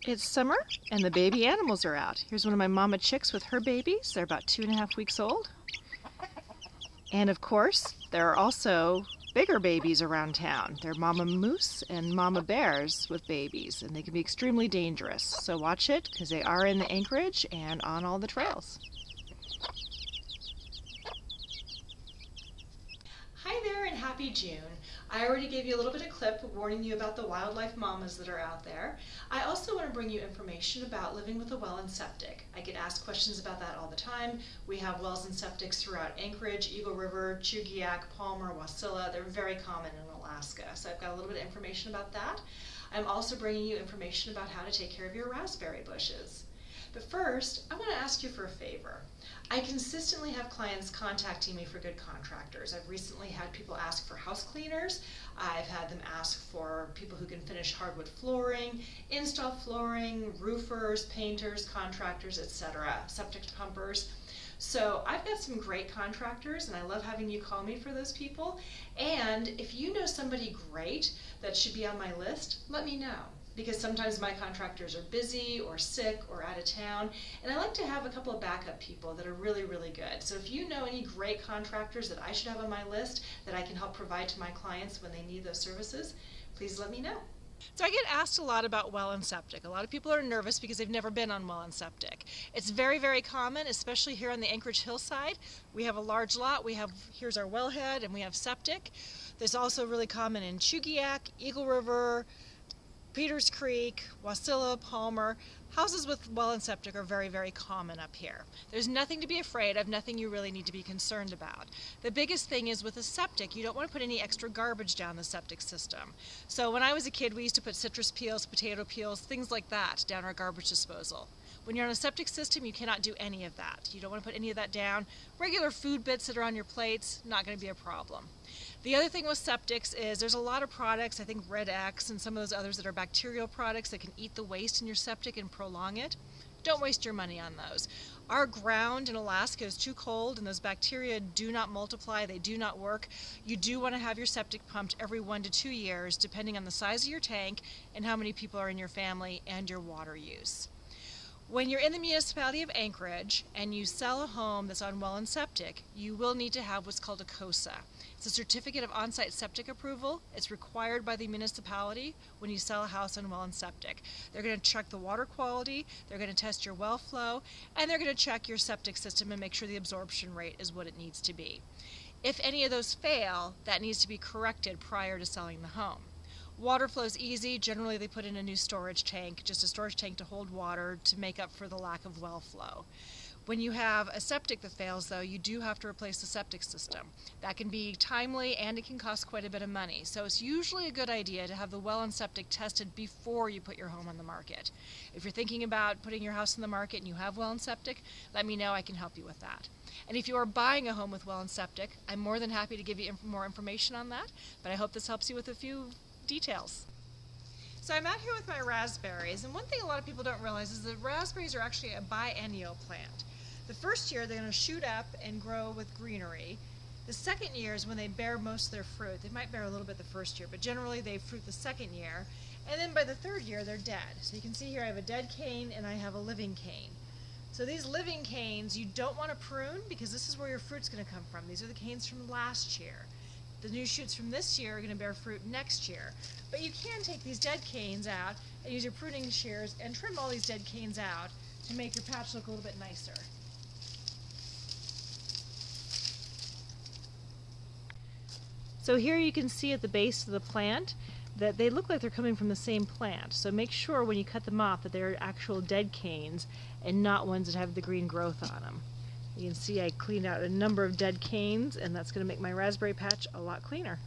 It's summer and the baby animals are out. Here's one of my mama chicks with her babies. They're about 2.5 weeks old. And of course, there are also bigger babies around town. They're mama moose and mama bears with babies, and they can be extremely dangerous. So watch it, because they are in the Anchorage and on all the trails. Hi there and happy June. I already gave you a little bit of clip warning you about the wildlife mamas that are out there. I also want to bring you information about living with a well and septic. I get asked questions about that all the time. We have wells and septics throughout Anchorage, Eagle River, Chugiak, Palmer, Wasilla. They're very common in Alaska. So I've got a little bit of information about that. I'm also bringing you information about how to take care of your raspberry bushes. But first, I want to ask you for a favor. I consistently have clients contacting me for good contractors. I've recently had people ask for house cleaners. I've had them ask for people who can finish hardwood flooring, install flooring, roofers, painters, contractors, etc., septic pumpers. So I've got some great contractors and I love having you call me for those people. And if you know somebody great that should be on my list, let me know. Because sometimes my contractors are busy or sick or out of town, and I like to have a couple of backup people that are really, really good. So if you know any great contractors that I should have on my list that I can help provide to my clients when they need those services, please let me know. So I get asked a lot about well and septic. A lot of people are nervous because they've never been on well and septic. It's very, very common, especially here on the Anchorage hillside. We have a large lot. Here's our wellhead, and we have septic. There's also really common in Chugiak, Eagle River, Peters Creek, Wasilla, Palmer. Houses with well and septic are very, very common up here. There's nothing to be afraid of, nothing you really need to be concerned about. The biggest thing is with a septic, you don't want to put any extra garbage down the septic system. So when I was a kid, we used to put citrus peels, potato peels, things like that down our garbage disposal. When you're on a septic system, you cannot do any of that. You don't want to put any of that down. Regular food bits that are on your plates, not going to be a problem. The other thing with septics is there's a lot of products, I think Red X and some of those others that are bacterial products that can eat the waste in your septic and prolong it. Don't waste your money on those. Our ground in Alaska is too cold and those bacteria do not multiply, they do not work. You do want to have your septic pumped every 1 to 2 years depending on the size of your tank and how many people are in your family and your water use. When you're in the municipality of Anchorage and you sell a home that's on well and septic, you will need to have what's called a COSA. It's a certificate of on-site septic approval. It's required by the municipality when you sell a house on well and septic. They're going to check the water quality, they're going to test your well flow, and they're going to check your septic system and make sure the absorption rate is what it needs to be. If any of those fail, that needs to be corrected prior to selling the home. Water flows easy. Generally they put in a new storage tank, just a storage tank to hold water to make up for the lack of well flow. When you have a septic that fails though, you do have to replace the septic system. That can be timely and it can cost quite a bit of money. So it's usually a good idea to have the well and septic tested before you put your home on the market. If you're thinking about putting your house on the market and you have well and septic, let me know, I can help you with that. And if you are buying a home with well and septic, I'm more than happy to give you more information on that, but I hope this helps you with a few details. So I'm out here with my raspberries, and one thing a lot of people don't realize is that raspberries are actually a biennial plant. The first year they're going to shoot up and grow with greenery. The second year is when they bear most of their fruit. They might bear a little bit the first year, but generally they fruit the second year, and then by the third year they're dead. So you can see here I have a dead cane and I have a living cane. So these living canes you don't want to prune because this is where your fruit's going to come from. These are the canes from last year. The new shoots from this year are going to bear fruit next year. But you can take these dead canes out and use your pruning shears and trim all these dead canes out to make your patch look a little bit nicer. So here you can see at the base of the plant that they look like they're coming from the same plant. So make sure when you cut them off that they're actual dead canes and not ones that have the green growth on them. You can see I cleaned out a number of dead canes, and that's going to make my raspberry patch a lot cleaner.